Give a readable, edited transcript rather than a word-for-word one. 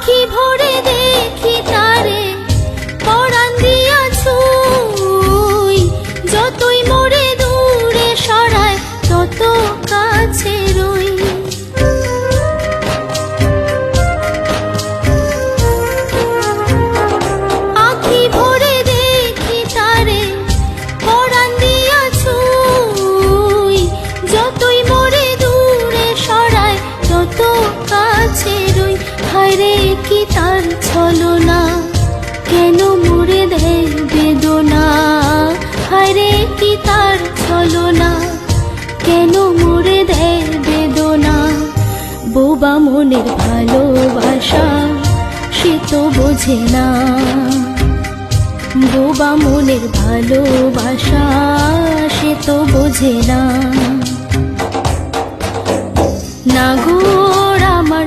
আখি ভরে দেখি তারে পরাণ দিয়া ছুঁই, যতই মোরে দূরে সরায় তত কাছে রই। আখি ভরে দেখি তারে পরাণ দিয়া ছুঁই, যতই মোরে দূরে সরায় তত কাছে রই। হায়রে কি তার ছলনা, কেন মোরে দেয় বেদনা। হায়রে কি তার ছলনা, কেন মোরে দেয় বেদনা। বোবা মনের ভালোবাসা সে তো বোঝে না, বোবা মনের ভালোবাসা সে তো বোঝে না। নাগর আমার